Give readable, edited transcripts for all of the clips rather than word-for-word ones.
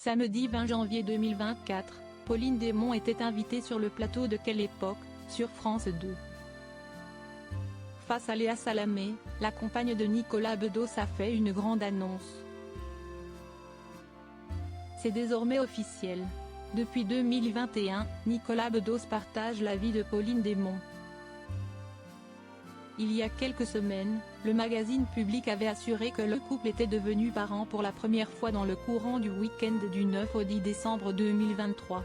Samedi 20 janvier 2024, Pauline Desmond était invitée sur le plateau de Quelle époque, sur France 2. Face à Léa Salamé, la compagne de Nicolas Bedos a fait une grande annonce. C'est désormais officiel. Depuis 2021, Nicolas Bedos partage la vie de Pauline Desmond. Il y a quelques semaines, le magazine Public avait assuré que le couple était devenu parent pour la première fois dans le courant du week-end du 9 au 10 décembre 2023.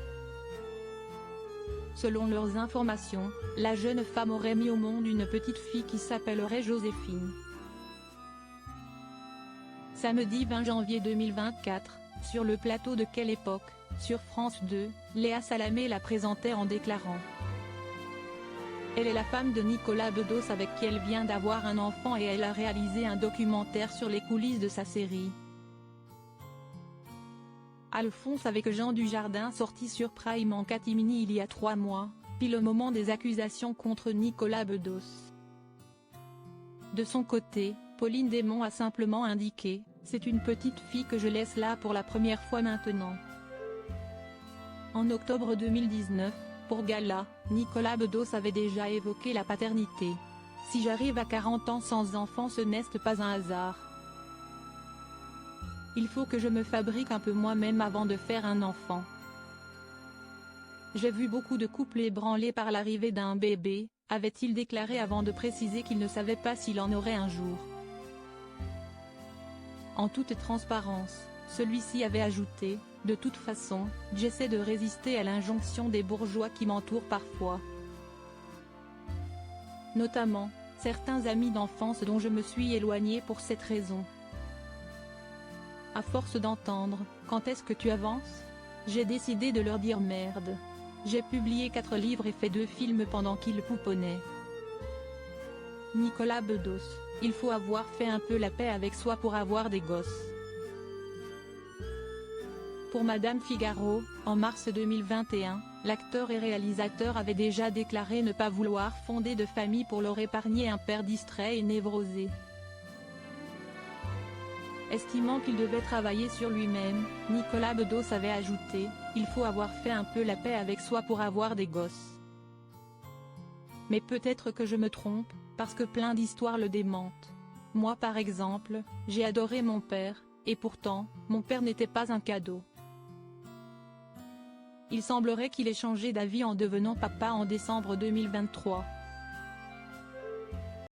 Selon leurs informations, la jeune femme aurait mis au monde une petite fille qui s'appellerait Joséphine. Samedi 20 janvier 2024, sur le plateau de Quelle époque, sur France 2, Léa Salamé la présentait en déclarant: elle est la femme de Nicolas Bedos avec qui elle vient d'avoir un enfant et elle a réalisé un documentaire sur les coulisses de sa série. Alphonse avec Jean Dujardin sorti sur Prime en catimini il y a 3 mois, puis le moment des accusations contre Nicolas Bedos. De son côté, Pauline Desmond a simplement indiqué: c'est une petite fille que je laisse là pour la première fois maintenant. En octobre 2019, pour Gala, Nicolas Bedos avait déjà évoqué la paternité. Si j'arrive à 40 ans sans enfant, ce n'est pas un hasard. Il faut que je me fabrique un peu moi-même avant de faire un enfant. J'ai vu beaucoup de couples ébranlés par l'arrivée d'un bébé, avait-il déclaré avant de préciser qu'il ne savait pas s'il en aurait un jour. En toute transparence, celui-ci avait ajouté: de toute façon, j'essaie de résister à l'injonction des bourgeois qui m'entourent parfois. Notamment, certains amis d'enfance dont je me suis éloigné pour cette raison. À force d'entendre « quand est-ce que tu avances ?», j'ai décidé de leur dire merde. J'ai publié 4 livres et fait 2 films pendant qu'ils pouponnaient. Nicolas Bedos: il faut avoir fait un peu la paix avec soi pour avoir des gosses. Pour Madame Figaro, en mars 2021, l'acteur et réalisateur avait déjà déclaré ne pas vouloir fonder de famille pour leur épargner un père distrait et névrosé. Estimant qu'il devait travailler sur lui-même, Nicolas Bedos avait ajouté: il faut avoir fait un peu la paix avec soi pour avoir des gosses. Mais peut-être que je me trompe, parce que plein d'histoires le démentent. Moi par exemple, j'ai adoré mon père, et pourtant, mon père n'était pas un cadeau. Il semblerait qu'il ait changé d'avis en devenant papa en décembre 2023.